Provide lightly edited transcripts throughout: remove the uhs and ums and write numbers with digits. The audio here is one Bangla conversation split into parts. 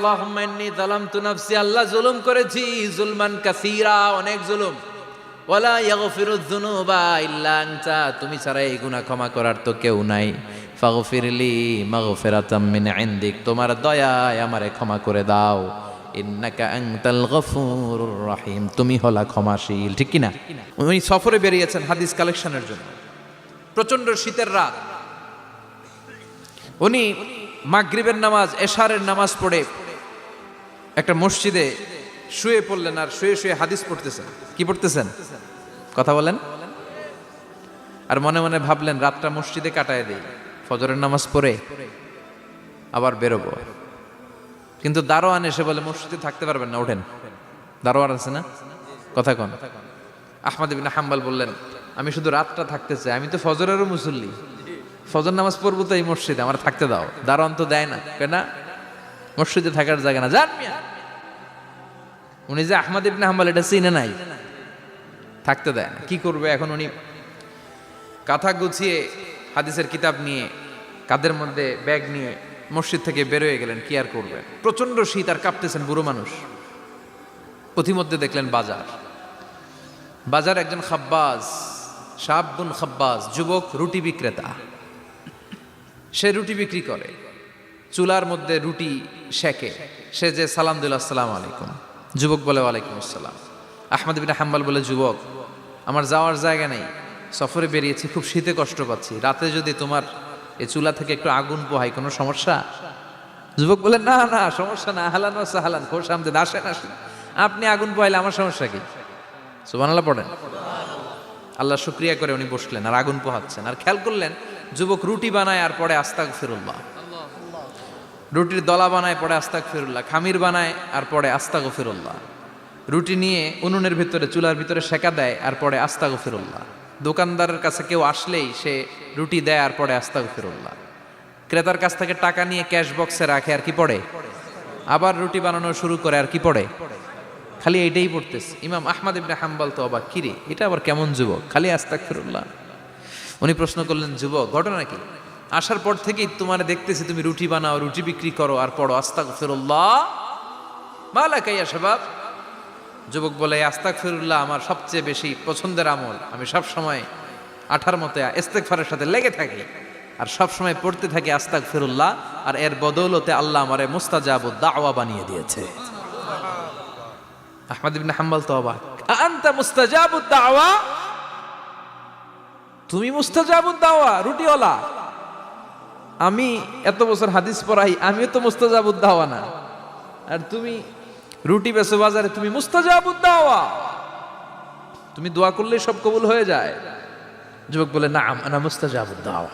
আল্লাহুম্মা ইন্নী যালামতু নাফসি, আল্লাহ জুলুম করেছি, জুলমান কাসীরা, অনেক জুলুম। ওয়ালা ইয়াগফিরুয যুনুবা ইল্লা আনতা, তুমি ছাড়া এই গুনাহ ক্ষমা করার তো কেউ নাই। ফাগফিরলি মাগফিরাতাম মিন ইনদিক, তোমার দয়ায় আমারে ক্ষমা করে দাও। ইন্নাকা আনতাল গফুরুর রহিম, তুমি হলা ক্ষমাশীল। ঠিক কি না? উনি সফরে বেরিয়েছেন হাদিস কালেকশনের জন্য। প্রচন্ড শীতের রাত। উনি মাগরিবের নামাজ, এশারের নামাজ পড়ে একটা মসজিদে শুয়ে পড়লেন, আর শুয়ে শুয়ে হাদিস পড়তেছেন। কি পড়তেছেন? কথা বলেন। আর মনে মনে ভাবলেন রাতটা মসজিদে কাটায় দেই, ফজরের নামাজ পড়ে আবার বেরোবো। কিন্তু দারোয়ান এসে বলে মসজিদে থাকতে পারবেন না, ওঠেন। দারোয়ান আছে না? কথা কন। আহমদ ইবনে হাম্বল বললেন আমি শুধু রাতটা থাকতে চাই, আমি তো ফজরেরও মুসল্লি, ফজর নামাজ পড়বো তো এই মসজিদে, আমার থাকতে দাও। দারোয়ান তো দেয় না, কেন? মসজিদে থাকার জায়গা না, যান মিয়া। উনি যে আহমদ ইবনে হাম্বল এটা চিনে নাই, থাকতে দেয় না। কি করবে এখন? উনি কাঁথা গুছিয়ে হাদিসের কিতাব নিয়ে কাঁধের মধ্যে ব্যাগ নিয়ে মসজিদ থেকে বেরোয় গেলেন। কি আর করবেন, প্রচন্ড শীত, আর কাঁপতেছেন, বুড়ো মানুষ। পথিমধ্যে দেখলেন বাজার। বাজার একজন খাব্বাজ, শাবুন খাব্বাজ, যুবক রুটি বিক্রেতা। সে রুটি বিক্রি করে, চুলার মধ্যে রুটি সেকে। সে যে সালাম দিল আসসালামু আলাইকুম, যুবক বলে ওয়ালাইকুম আসসালাম। আহমদ ইবনে হাম্বল বলে যুবক আমার যাওয়ার জায়গা নেই, সফরে বেরিয়েছি, খুব শীতে কষ্ট পাচ্ছি, রাতে যদি তোমার এই চুলা থেকে একটু আগুন পোহাই কোনো সমস্যা? যুবক বলে না না সমস্যা না, আহলান ওয়া সাহলান, খোশ আমদেদ, আসেন আসেন, আপনি আগুন পোহাইলে আমার সমস্যা কি? সুবহানাল্লাহ পড়েন। আল্লাহ শুকরিয়া করে উনি বসলেন আর আগুন পোহাচ্ছেন। আর খেয়াল করলেন যুবক রুটি বানায় আর পরে আস্তাগফিরুল্লাহ, রুটির দলা বানায় পরে আস্তাগফিরুল্লাহ, খামির বানায় আর পরে আস্তাগফিরুল্লাহ, রুটি নিয়ে উনুনের ভিতরে চুলার ভিতরে সেকা দেয় আর পরে আস্তাগফিরুল্লাহ। দোকানদারের কাছে কেউ আসলেই সে রুটি দেয় আর পরে আস্তাগফিরুল্লাহ। ক্রেতার কাছ থেকে টাকা নিয়ে ক্যাশ বক্সে রাখে আর কি পড়ে? আবার রুটি বানানো শুরু করে আর কি পড়ে? খালি এইটাই পড়তেছে। ইমাম আহমদ ইবনে হাম্বল তো অবাক, কিরে এটা আবার কেমন যুবক, খালি আস্তাগফিরুল্লাহ। উনি প্রশ্ন করলেন যুবক ঘটনা কি? আসার পর থেকেই তোমার দেখতেছি তুমি রুটি বানাও, রুটি বিক্রি করো আর পড়ো আস্তাগফিরুল্লাহ, মালাকা ইয়া শাবাব। যুবক বলে আস্তাগফিরুল্লাহ আমার সবচেয়ে বেশি পছন্দের আমল, আমি সব সময় আঠার মতো ইস্তেগফারের সাথে লেগে থাকি আর সব সময় পড়তে থাকি আস্তাগফিরুল্লাহ, আর এর বদৌলতে আল্লাহ আমারে মুস্তাজাবুদ দাওয়া বানিয়ে দিয়েছে। আহমদ ইবনে হাম্বল তো অবাক, আনতা মুস্তাজাবুদ দাওয়া, তুমি মুস্তাজাবুদ দাওয়া রুটিওয়ালা? আমি এত বছর হাদিস পড়াই, আমিও তো মুস্তাজাবুদ দাওয়া না, আর তুমি রুটি বেচো বাজারে, তুমি মুস্তাজাবুদ দাওয়া, তুমি দোয়া করলে সব কবুল হয়ে যায়? যুবক বলে না আনা মুস্তাজাবুদ দাওয়া,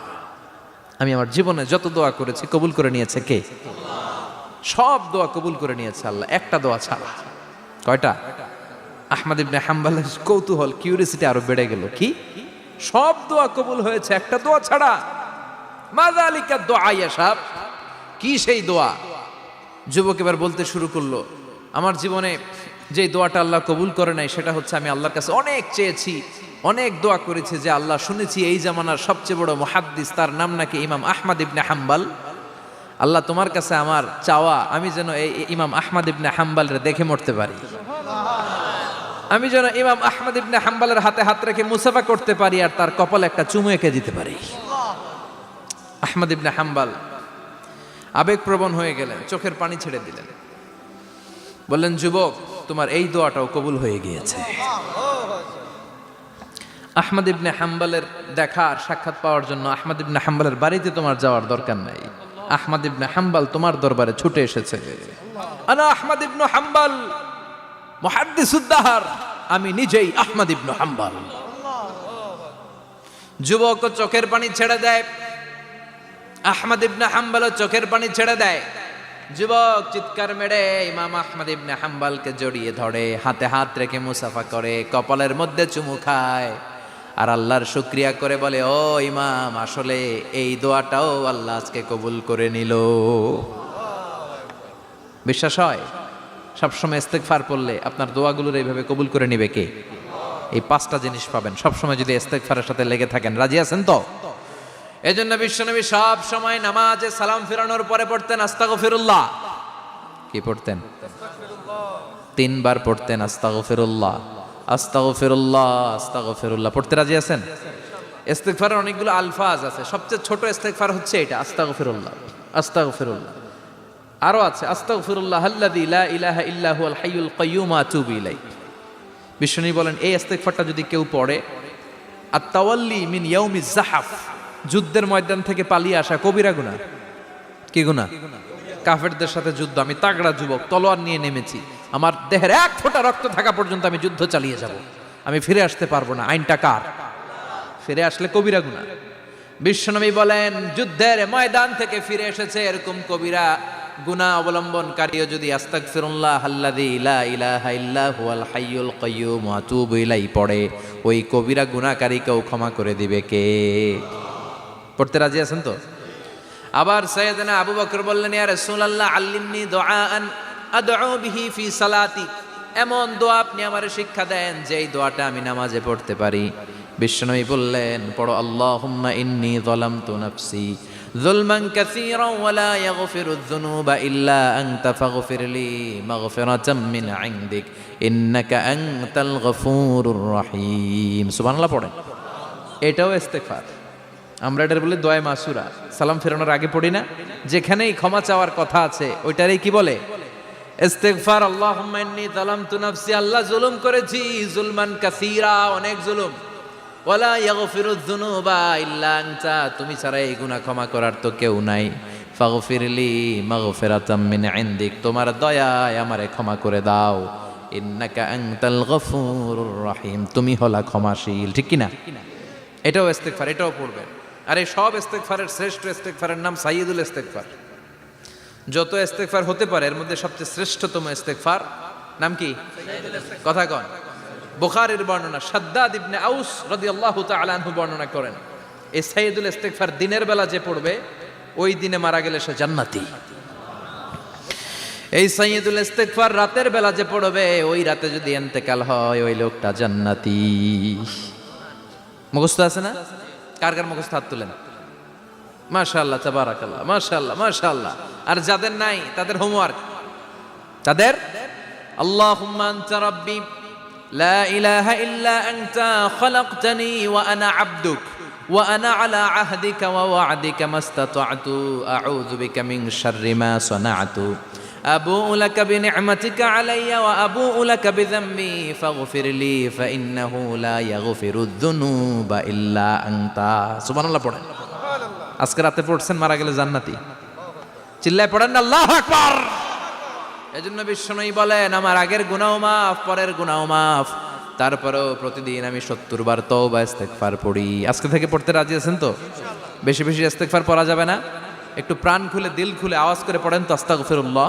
আমি আমার জীবনে যত দোয়া করেছি কবুল করে নিয়েছে কে? সব দোয়া কবুল করে নিয়েছে আল্লাহ, একটা দোয়া ছাড়া। কয়টা? আহমদ ইবনে হাম্বলের কৌতূহল, কিউরিয়াসিটি আরো বেড়ে গেল। কি? সব দোয়া কবুল হয়েছে, একটা দোয়া ছাড়া। মাযালিকা দোয়া ইয়া শাব, কি সেই দোয়া? যুবক এবার বলতে শুরু করলো আমার জীবনে যে দোয়াটা আল্লাহ কবুল করে নাই সেটা হচ্ছে আমি আল্লাহর কাছে অনেক চেয়েছি, অনেক দোয়া করেছি যে আল্লাহ শুনেছি এই জামানার সবচেয়ে বড় মুহাদ্দিস, তার নাম নাকি ইমাম আহমদ ইবনে হাম্বল। আল্লাহ তোমার কাছে আমার চাওয়া আমি যেন এই ইমাম আহমদ ইবনে হাম্বলরে দেখে মরতে পারি, আমি যেন ইমাম আহমদ ইবনে হাম্বলের হাতে হাত রেখে মুসাফা করতে পারি আর তার কপালে একটা চুমু এঁকে দিতে পারি। আহমদ ইবনে হাম্বল আবেগপ্রবণ হয়ে গেলেন, চোখের পানি ছেড়ে দিলেন, বললেন যুবক তোমার এই দোয়াটাও কবুল হয়ে গিয়েছে। আহমদ ইবনে হাম্বলের দেখা আর সাক্ষাৎ পাওয়ার জন্য আহমদ ইবনে হাম্বলের বাড়িতে তোমার যাওয়ার দরকার নাই, আহমদ ইবনে হাম্বল তোমার দরবারে ছুটে এসেছে। আনা আহমদ ইবনে হাম্বল মুহাদ্দিসুদ দাহর, আমি নিজেই আহমদ ইবনে হাম্বল। যুবক চোখের পানি ছেড়ে দেয়, আহমদ ইবনে হাম্বল চোখের পানি ছেড়ে দেয়। যুবক চিৎকার মেরে ইমাম আহমদ ইবনে হাম্বলকে জড়িয়ে ধরে, হাতে হাত রেখে মুসাফা করে, কপালের মধ্যে চুমু খায় আর আল্লাহর শুকরিয়া করে বলে ও ইমাম আসলে এই দোয়াটাও আল্লাহ আজকে কবুল করে নিল। বিশ্বাস হয়? সবসময় ইস্তেগফার পড়লে আপনার দোয়াগুলোর এইভাবে কবুল করে নিবে কে? এই পাঁচটা জিনিস পাবেন সবসময় যদি ইস্তেগফারের সাথে লেগে থাকেন। রাজি আছেন তো? এজন্য বিশ্বনবী সব সময় নামাজে সালাম ফিরানোর পরে পড়তেন আস্তাগফিরুল্লাহ। কি পড়তেন? 3 বার পড়তেন আস্তাগফিরুল্লাহ, আস্তাগফিরুল্লাহ, আস্তাগফিরুল্লাহ। পড়তে রাজি আছেন? ইস্তেগফারের অনেকগুলো আলফাজ আছে, সবচেয়ে ছোট ইস্তেগফার হচ্ছে এটা, আস্তাগফিরুল্লাহ, আস্তাগফিরুল্লাহ। আরো আছে আস্তাগফিরুল্লাহ আল্লাযী লা ইলাহা ইল্লা হুয়াল হাইয়ুল কাইয়্যুম ওয়া আতুবু ইলাইহি। বিষ্ণু বলেন এই ইস্তেগফারটা যদি কেউ পড়ে, আত-তাওয়াল্লি মিন ইয়াউমিজ জাহাফ, যুদ্ধের ময়দান থেকে পালিয়ে আসা কবিরা গুনাহ। কি গুনাহ? কাফেরদের সাথে যুদ্ধ, আমি তাগড়া যুবক, তলোয়ার নিয়ে নেমেছি, আমার দেহের এক ফোঁটা রক্ত থাকা পর্যন্ত আমি যুদ্ধ চালিয়ে যাব, আমি ফিরে আসতে পারবো না, আইনটা কার? ফিরে আসলে কবিরা গুনাহ। বিশ্বনবী বলেন যুদ্ধের ময়দান থেকে ফিরে এসেছে এরকম কবিরা গুনাহ অবলম্বনকারীও যদি আস্তাগফিরুল্লাহ আল্লাযী লা ইলাহা ইল্লা হুয়াল হাইয়ুল কাইয়্যুম ওয়া আতুবু ইলাইহি পড়ে, ওই কবিরা গুনাহকারীকেও ক্ষমা করে দিবে কে? পড়তে রাজি আছেন তো? আবার সাইয়েদনা আবু বকর বললেন ইয়া রাসূলুল্লাহ আল্লিমনি দুআআন আদউ বিহি ফি সালাতি, এমন দোয়া আপনি আমারে শিক্ষা দেন যে এই দোয়াটা আমি নামাজে পড়তে পারি। বিশ্বনবী বললেন পড়ো আল্লাহুম্মা ইন্নী যালামতু নাফসি যুলমান কাসীরান ওয়া লা ইয়াগফিরুয যুনুবা ইল্লা আনতা ফাগফিরলি মাগফিরাতাম মিন ইনদিক ইন্নাকা আনতাল গফুরুর রহিম। সুবহানাল্লাহ পড়েন। এটাও ইস্তেগফার। আমরা এটার বলে দোয়া মাসুরা, সালাম ফেরানোর আগে পড়ি না? যেখানেই ক্ষমা চাওয়ার কথা আছে ওইটারই কি বলে? ইস্তেগফার। আল্লাহুম্মা ইন্নী যালামতু নাফসি, আল্লাহ জুলুম করেছি, যুলমান কাসীরা, অনেক জুলুম, ওয়ালা ইয়াগফিরুয যুনুবা ইল্লা আনতা, তুমি ছাড়া এই গুনাহ ক্ষমা করার তো কেউ নাই। ফাগফিরলি মাগফিরাতাম মিন ইনদিক, তোমার দয়ায় আমারে ক্ষমা করে দাও। ইন্নাকা আনতাল গফুরুর রহিম, তুমি হলা ক্ষমাশীল। ঠিক কি না? এটাও ইস্তেগফার, এটাও পড়বেন। আর এই সব ইস্তেগফারের শ্রেষ্ঠ ইস্তেগফারের নাম সাইয়্যিদুল ইস্তেগফার। যত ইস্তেগফার হতে পারে এর মধ্যে সবচেয়ে শ্রেষ্ঠতম ইস্তেগফার নাম কি? কথা কন। বুখারীর বর্ণনা, শাদ্দাদ ইবনে আউস রাদিয়াল্লাহু তাআলা আনহু বর্ণনা করেন এই সাইয়্যিদুল ইস্তেগফার দিনের বেলা যে পড়বে ওই দিনে মারা গেলে সে জান্নাতি। এই সাইয়্যিদুল ইস্তেগফার রাতের বেলা যে পড়বে ওই রাতে যদি ইন্তেকাল হয় ওই লোকটা জান্নাতি। মুখস্থ আছে না? কার কার মুখস্থ হাত তুলেন? মাশাআল্লাহ, তাবারাকাল্লাহ, মাশাআল্লাহ, মাশাআল্লাহ। আর যাদের নাই তাদের হোমওয়ার্ক, তাদের আল্লাহুম্মা আনতা রাব্বি লা ইলাহা ইল্লা আনতা খালাকতানি ওয়া আনা আবদুক ওয়া আনা আলা আহদিকা ওয়া ওয়া'দিকা মাস্তাতা'তু আউযু বিকা মিন শাররি মা সানা'তু আবুউ লাকা বিনি'মাতিকা আলাইয়া ওয়া আবুউ লাকা বিযামবি ফাগফিরলি ফাইন্নাহু লা ইয়াগফিরুয যুনুবা ইল্লা আনতা। সুবহানাল্লাহ পড়েন। আজকে রাতে পড়ছেন, মারা গেলে জান্নাতি। চিল্লায় পড়েন না আল্লাহু আকবার। এজন্য বিশ্বনবী বলেন আমার আগের গুনাহ মাফ, পরের গুনাহ মাফ, তারপরেও প্রতিদিন আমি 70 বার তওবা ইস্তেগফার পড়ি। আজকে থেকে পড়তে রাজি আছেন তো? বেশি বেশি ইস্তেগফার পড়া যাবে না? একটু প্রাণ খুলে দিল খুলে আওয়াজ করে পড়েন তো আস্তাগফিরুল্লাহ।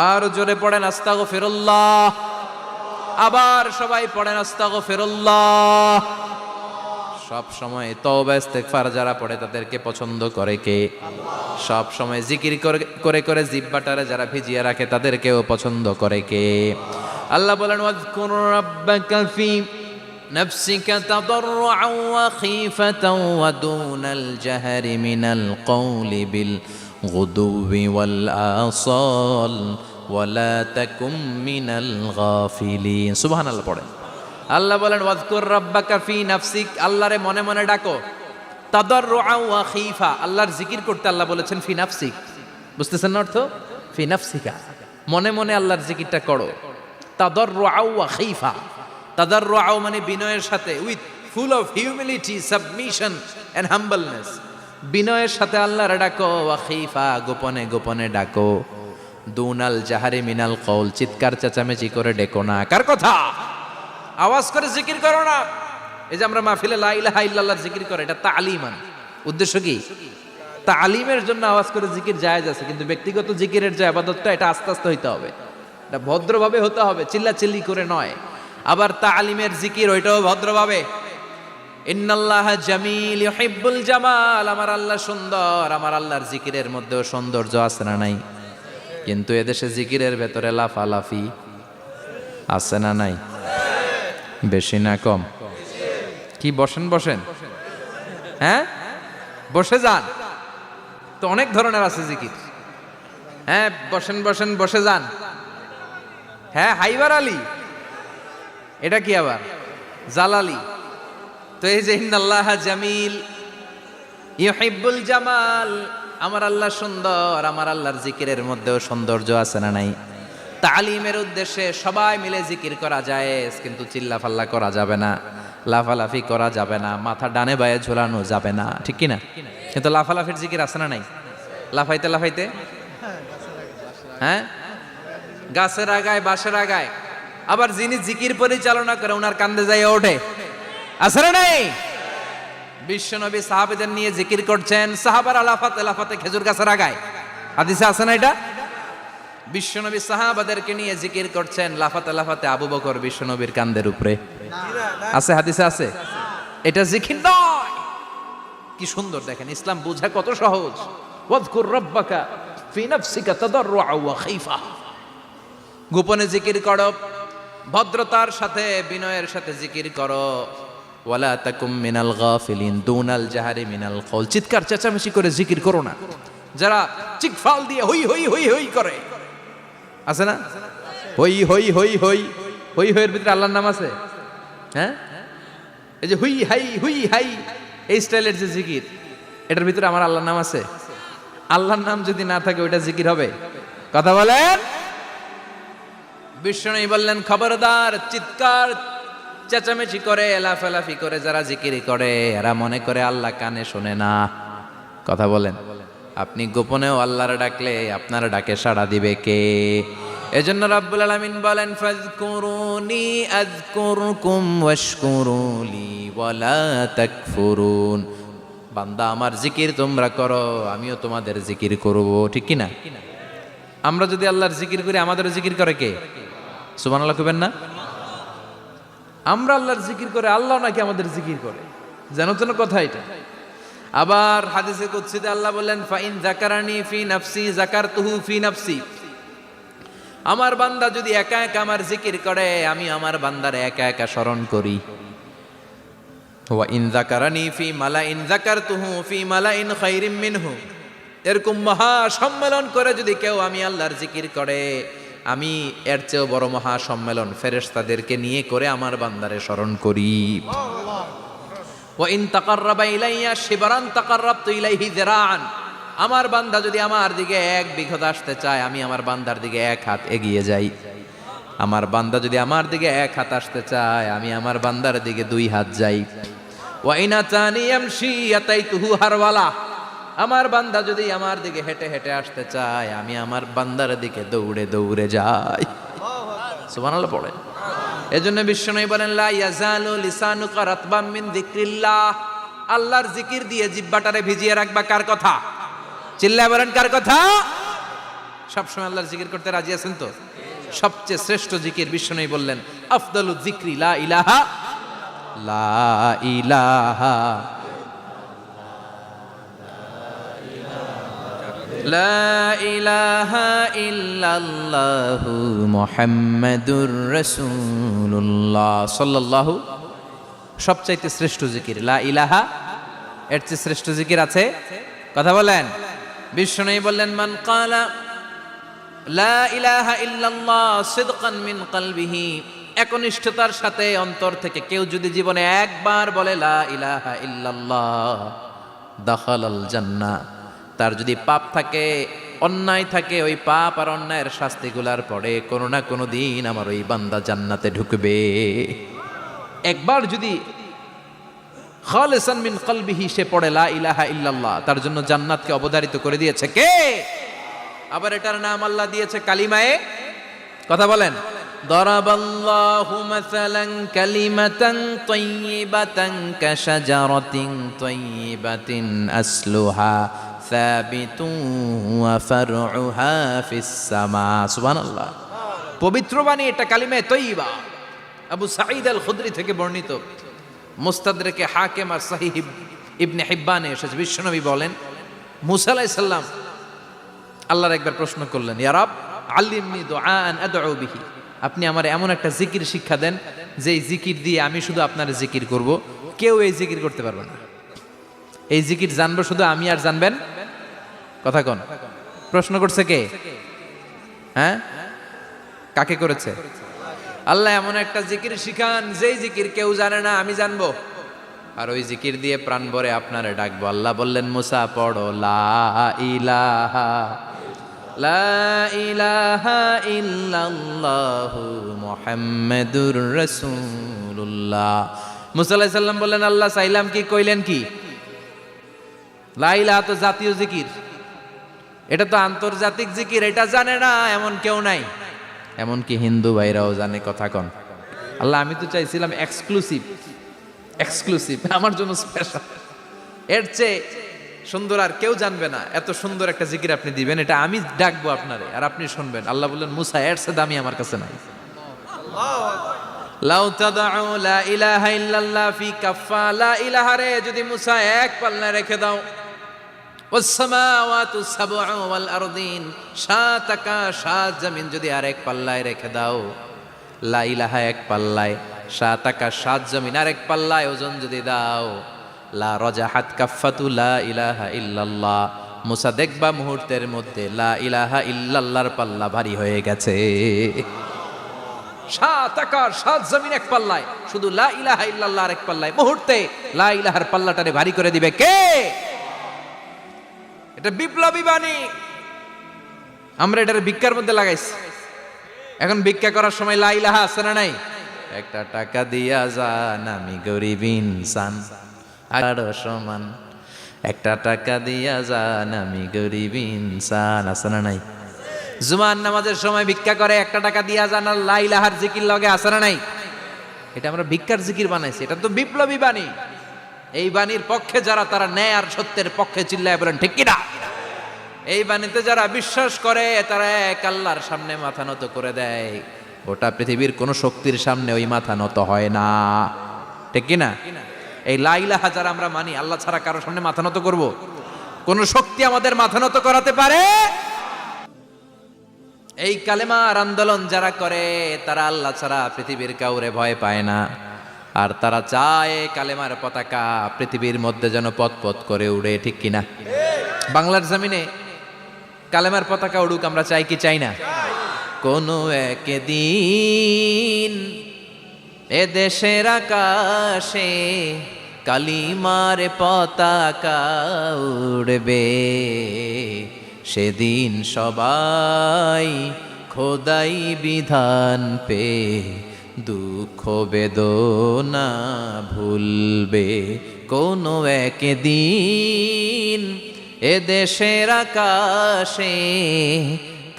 আর জোরে পড়েন আস্তাগফিরুল্লাহ। আবার সবাই পড়েন আস্তাগফিরুল্লাহ। সব সময় তওবা ইস্তেগফার যারা পড়ে তাদেরকে পছন্দ করে কে? সব সময় জিকির করে করে জিহ্বাটারে যারা ভিজিয়ে রাখে তাদেরকেও পছন্দ করে কে? আল্লাহ বলেন ওয়াজকুর রাব্বাকা ফি নাফসিকা তাদাররুআন ওয়া খীফাতান ওয়া দুনাল জাহরি মিনাল কওলি বিল গুদুবি ওয়াল আসাল ওয়া লা তাকুম মিনাল গাফিলিন। সুবহানাল্লাহ পড়েন। আল্লাহ বলেন ওয়াজকুর রাব্বাকা ফি নাফসিক, আল্লাহরে মনে মনে ডাকো। তাদাররুআন ওয়া খীফা, আল্লাহর জিকির করতে আল্লাহ বলেছেন ফি নাফসিক। বুঝতেছেন না অর্থ? ফি নাফসিকা, মনে মনে আল্লাহর জিকিরটা করো। তাদাররুআন ওয়া খীফা, তাদাররুআন মানে বিনয়ের সাথে, with full of humility, submission and humbleness, বিনয়ের সাথে আল্লাহরে ডাকো। ওয়া খীফা, গোপনে গোপনে ডাকো। দুনাল জাহারি মিনাল কওল, চিৎকার চেঁচামেচি করে ডেকো না। কার কথা? আওয়াজ করে জিকির করো না। এই যে আমরা মাহফিলে লা ইলাহা ইল্লাল্লাহ জিকির করে, এটা তালিমান। উদ্দেশ্য কি? তালিমের জন্য আওয়াজ করে জিকির জায়েজ আছে, কিন্তু ব্যক্তিগত জিকিরের যে ইবাদতটা এটা আস্তে আস্তে হইতে হবে, এটা ভদ্রভাবে হতে হবে, চিল্লাচিল্লি করে নয়। আবার তালিমের জিকির ওইটাও ভদ্রভাবে। ইন্নাল্লাহা জামিল ইউহিব্বুল জামাল, আমার আল্লাহ সুন্দর, আমার আল্লাহর জিকিরের মধ্যেও সৌন্দর্য আছে না নাই? কিন্তু এদেশে জিকিরের ভেতরে লাফালাফি আছে না নাই? বেশি না কম? কি বসেন বসেন, হ্যাঁ বসে যান তো। অনেক ধরনের আছে জিকির, হ্যাঁ বসেন বসেন, বসে যান। হ্যাঁ হাইবার আলী, এটা কি আবার জালালি? তো এই যে ইন্নাল্লাহ জামিল ইউহিব্বুল জামাল, আমার আল্লাহ সুন্দর, আমার আল্লাহর জিকিরের মধ্যেও সৌন্দর্য আছে না নাই? তালিমের উদ্দেশ্যে সবাই মিলে জিকির করা যায়, কিন্তু চিল্লাফাল্লা করা যাবে না, লাফালাফি করা যাবে না, মাথা ডানে বায়ে ঝোলানো যাবে না, ঠিক কি না? কিন্তু লাফালাফির জিকির আছে না নাই? লাফাইতে লাফাইতে, হ্যাঁ গাছের আগায় বাঁশের আগায়। আবার যিনি জিকির পরিচালনা করে ওনার কান্দে যাই ওঠে, আছে না নাই? বিশ্বনবী সাহাবাদের নিয়ে জিকির করছেন, সাহাবারা লাফাতে লাফাতে খেজুর গাছের আগায়, হাদিসে আছে না এটা? বিশ্বনবী সাহাবাদেরকে নিয়ে জিকির করছেন, লাফাতে লাফাতে আবু বকর বিশ্বনবীর কান্দের উপরে, আছে হাদিসে আছে। এটা জিকির নয়। কি সুন্দর দেখেন, ইসলাম বুঝা কত সহজ। ওয়াজকুর রাব্বাকা ফি নাফসিকা তাদাররুআ ওয়া খাইফা, গোপনে জিকির করো, ভদ্রতার সাথে বিনয়ের সাথে জিকির করো। ওয়ালা তাকুম মিনাল গাফিলিন দুনাল জাহারি মিনাল কওল, চিৎকার চেঁচামেচি করে জিকির করো না। যারা চিকফাল দিয়ে হই হই হই হই করে, আছে না? হই হই হই হই হই হইয়ের ভিতরে আল্লাহর নাম আছে। হ্যাঁ এই যে হুই হাই হুই হাই, এই স্টাইলের যে জিকির, এটার ভিতরে আমার আল্লাহর নাম আছে? আল্লাহর নাম যদি না থাকে ওইটা জিকির হবে? কথা বলেন। বিষ্ণু বললেন খবরদার, চিৎকার চেঁচামেচি করে লাফালাফি করে যারা জিকির করে এরা মনে করে আল্লাহ কানে শোনে না। কথা বলেন। আপনি গোপনেও আল্লাহর ডাকলে আপনার ডাকে সাড়া দিবে কে? এজন্য রাব্বুল আলামিন বলেন ফাযকুরুনি আযকুরকুম ওয়াশকুরুলি ওয়ালা তাকফুরুন। বান্দা আমার জিকির তোমরা করো, আমিও তোমাদের জিকির করব, ঠিক কি না? আমরা যদি আল্লাহর জিকির করি আমাদেরও জিকির করে কে? সুবহানাল্লাহ কইবেন না? আমরা আল্লাহর জিকির করে, আল্লাহ নাকি আমাদের জিকির করে, জানো তো না কথা এটা? আবার হাদিসে কুদসিতে আল্লাহ বললেন ফাইন যাকারানি ফি নাফসি যাকারতুহু ফি নাফসি, আমার বান্দা যদি একা একা আমার জিকির করে আমি আমার বান্দারে একা একা স্মরণ করি। ওয়া ইন যাকারানি ফি মালাইন যাকারতুহু ফি মালাইন খায়রিম মিনহু, এরকম মহা সম্মেলন করে যদি কেউ আমি আল্লাহর জিকির করে, আমি এর চেয়েও বড় মহা সম্মেলন ফেরেশতাদেরকে নিয়ে করে আমার বান্দারে স্মরণ করি। ওয়া ইন তাকাররাবা ইলাইয়া শিবরান তাকাররাবতু ইলাইহি যিরাআন, আমার বান্দা যদি আমার দিকে এক বিঘত আসতে চায় আমি আমার বান্দার দিকে এক হাত এগিয়ে যাই। আমার বান্দা যদি আমার দিকে এক হাত আসতে চায় আমি আমার বান্দার দিকে দুই হাত যাই। ওয়া ইন আতানি ইয়ামশি আতাইতুহু হারওয়ালা, আমার বান্দা যদি আমার দিকে হেঁটে হেঁটে আসতে চায় আমি আমার বান্দার দিকে দৌড়ে দৌড়ে যাই। সুবহানাল্লাহ পড়েন। এজন্য বিশ্বনবী বলেন লা ইয়াজালু লিসানুকা রাতবাম মিন যিকরিল্লাহ, আল্লাহর জিকির দিয়ে জিহ্বাটারে ভিজিয়ে রাখবা। কার কথা? চিল্লায় বলেন কার কথা? সবসময় আল্লাহর জিকির করতে রাজি আছেন তো? সবচেয়ে শ্রেষ্ঠ জিকির বিশ্বনবী বললেন আফদালুয যিকরি লা ইলাহা লা ইলাহা লা ইলাহা ইল্লাল্লাহু মুহাম্মাদুর রাসূলুল্লাহ সাল্লাল্লাহু। সবচাইতে শ্রেষ্ঠ জিকির লা ইলাহা, এর চেয়ে শ্রেষ্ঠ জিকির আছে? কথা বলেন। বিশ্বনবী বললেন মান ক্বালা লা ইলাহা ইল্লাল্লাহ সিদকান মিন কলবিহি, একনিষ্ঠতার সাথে অন্তর থেকে কেউ যদি জীবনে একবার বলে লা ইলাহা ইল্লাল্লাহ দাখালাল জান্নাহ, তার যদি পাপ থাকে অন্যায় থাকে ওই পাপ আর অন্যায়ের শাস্তিগুলার পরে কোনো না কোনো দিন আমার ওই বান্দা জান্নাতে ঢুকবে। একবার যদি খালিসান মিন কলবিহি সে পড়ে লা ইলাহা ইল্লাল্লাহ, তার জন্য জান্নাতকে অবধারিত করে দিয়েছে কে? আবার এটার নাম আল্লাহ দিয়েছে কালিমায়ে। কথা বলেন। দরাবাল্লাহু মাসালান কালিমাতান তাইয়িবাতান কাশাজারাতিন তাইয়িবাতিন আসলুহা সাবিতুন ওয়া ফারউহা ফিস সামা। সুবহানাল্লাহ। পবিত্র বাণী এটা কালিমায়ে তাইয়িবা। আবু সাঈদ আল খুদরি থেকে বর্ণিত, মুস্তাদরেকে হাকিম আর সহিহ ইবনে হিব্বানে এসেছে। বিশ্বনবী বলেন মুসা আলাইহিস সালাম আল্লাহর একবার প্রশ্ন করলেন ইয়া রাব আল্লিমনি দুআআন আদউ বিহি, আপনি আমার এমন একটা জিকির শিক্ষা দেন যেই জিকির দিয়ে আমি শুধু আপনার জিকির করব, কেউ এই জিকির করতে পারবে না। এই জিকির জানবো শুধু আমি আর জানবেন। কথা কোন? প্রশ্ন করছে কে? হ্যাঁ, কাকে করেছে? আল্লাহ এমন একটা জিকির শিখান যেই জিকির কেউ জানে না, আমি জানবো, আর ওই জিকির দিয়ে প্রাণ ভরে আপনারে ডাকবো। আল্লাহ বললেন, মুসা পড়ো লা ইলাহা লা ইলাহা ইল্লাল্লাহু মুহাম্মাদুর রাসূলুল্লাহ। মুসা আলাইহিস সালাম বললেন, আল্লাহ চাইলাম কি, কইলেন কি? লা ইলাহা তো জাতীয় জিকির, এটা তো আন্তর্জাতিক জিকির, এটা জানে না এমন কেউ নাই। এমনকি হিন্দু ভাইরাও জানে, কথা কন। আল্লাহ আমি তো চাইছিলাম এক্সক্লুসিভ আমার জন্য স্পেশাল, এর চেয়ে সুন্দর আর কেউ জানবে না, এত সুন্দর একটা জিকির আপনি দিবেন, এটা আমি ডাকবো আপনারে আর আপনি শুনবেন। আল্লাহ বললেন, মুসা এর চেয়ে দামি আমার কাছে নাই। লাউ তাদউ লা ইলাহা ইল্লাল্লাহ ফি কাফা, লা ইলাহা রে যদি মুসা এক পাল্লায় রেখে দাও, ওয়াস সামাওয়াতু সাবউ ওয়াল আরদিন, সাত আকাশ সাত জমিন যদি আরেক পাল্লায় রেখে দাও, লা ইলাহা এক পাল্লায়, সাত আকাশ সাত জমিন আরেক পাল্লায় ওজন যদি দাও, লা রাজাহাত কাফাতু লা ইলাহা ইল্লাল্লাহ, মুসা দেখবা মুহূর্তের মধ্যে লা ইলাহা ইল্লাল্লাহর পাল্লা ভারী হয়ে গেছে। সাত আকাশ সাত জমিন এক পাল্লায়, শুধু লা ইলাহা ইল্লাল্লাহ আরেক পাল্লায়, মুহূর্তে লা ইলাহার পাল্লাটারে ভারী করে দিবে কে? এটা বিপ্লবী বাণী। আমরা এটার ভিক্ষার মধ্যে লাগাইছি। এখন ভিক্ষা করার সময় লা ইলাহা আছে না নাই? একটা টাকা দিয়া যান, আমি গরিব ইনসান আর সমান, একটা টাকা দিয়া যান, আমি গরিব ইনসান, আছে না নাই? জুমার নামাজের সময় ভিক্ষা করে, একটা টাকা দিয়া যান, আর লা ইলাহার জিকির লগে, আছে না নাই? এটা আমরা ভিক্ষার জিকির বানাইছি, এটা তো বিপ্লবী বাণী। এই বাণীর পক্ষে যারা, তারা ন্যায় আর সত্যের পক্ষে চিল্লায় বলেন ঠিক কিনা? এই বাণীতে যারা বিশ্বাস করে, তারা এক আল্লাহর সামনে মাথা নত করে দেয়। গোটা পৃথিবীর কোন শক্তির সামনে ওই মাথা নত হয় না, ঠিক কিনা? এই লা ইলাহা যারা আমরা মানি, আল্লাহ ছাড়া কারো সামনে মাথা নত করব? কোন শক্তি আমাদের মাথা নত করাতে পারে? এই কালেমার আন্দোলন যারা করে, তারা আল্লাহ ছাড়া পৃথিবীর কাউরে ভয় পায় না। আর তারা চায় কালেমার পতাকা পৃথিবীর মধ্যে যেন পথ করে উড়ে, ঠিক কিনা? বাংলার জমিনে কালেমার পতাকা উড়ুক, আমরা চাই কি চাই না? কোনো একদিন এ দেশের আকাশে কালিমার পতাকা উড়বে, সেদিন সবাই খোদাই বিধান পে দুঃখ বেদনা ভুলবে। কোনো একদিন এ দেশের আকাশে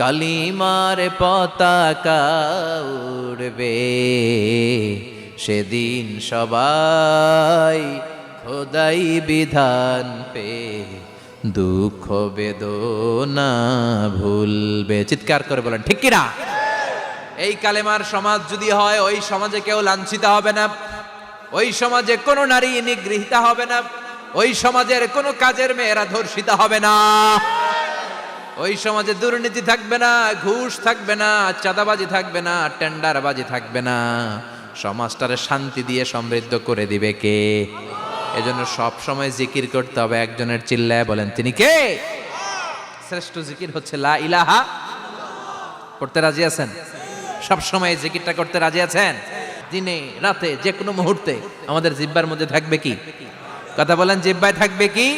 কালিমার পতাকা উড়বে, সেদিন সবাই খোদাই বিধান পে দুঃখ বেদনা ভুলবে। চিৎকার করে বলেন ঠিক কিনা? এই কালেমার সমাজ যদি হয়, ওই সমাজে কেউ লাঞ্ছিত হবে না, ওই সমাজে কোনো নারী নিগৃহীতা হবে না, ওই সমাজের কোনো কাজের মেয়েরা ধর্ষিত হবে না, ওই সমাজে দুর্নীতি থাকবে না, ঘুষ থাকবে না, চাঁদাবাজি থাকবে না, টেন্ডারবাজি থাকবে না। সমাজটারে শান্তি দিয়ে সমৃদ্ধ করে দিবে কে? এজন্য সব সময় জিকির করতে হবে একজনের, চিল্লায় বলেন তিনি কে? শ্রেষ্ঠ জিকির হচ্ছে লা ইলাহা। করতে রাজি আছেন? সব সময় জিকিরটা করতে রাজি আছেন? দিনে রাতে যে কোনো মুহূর্তে আমাদের জিহ্বার মধ্যে থাকবে কি? কথা বলেন, জিহ্বায় থাকবে কি?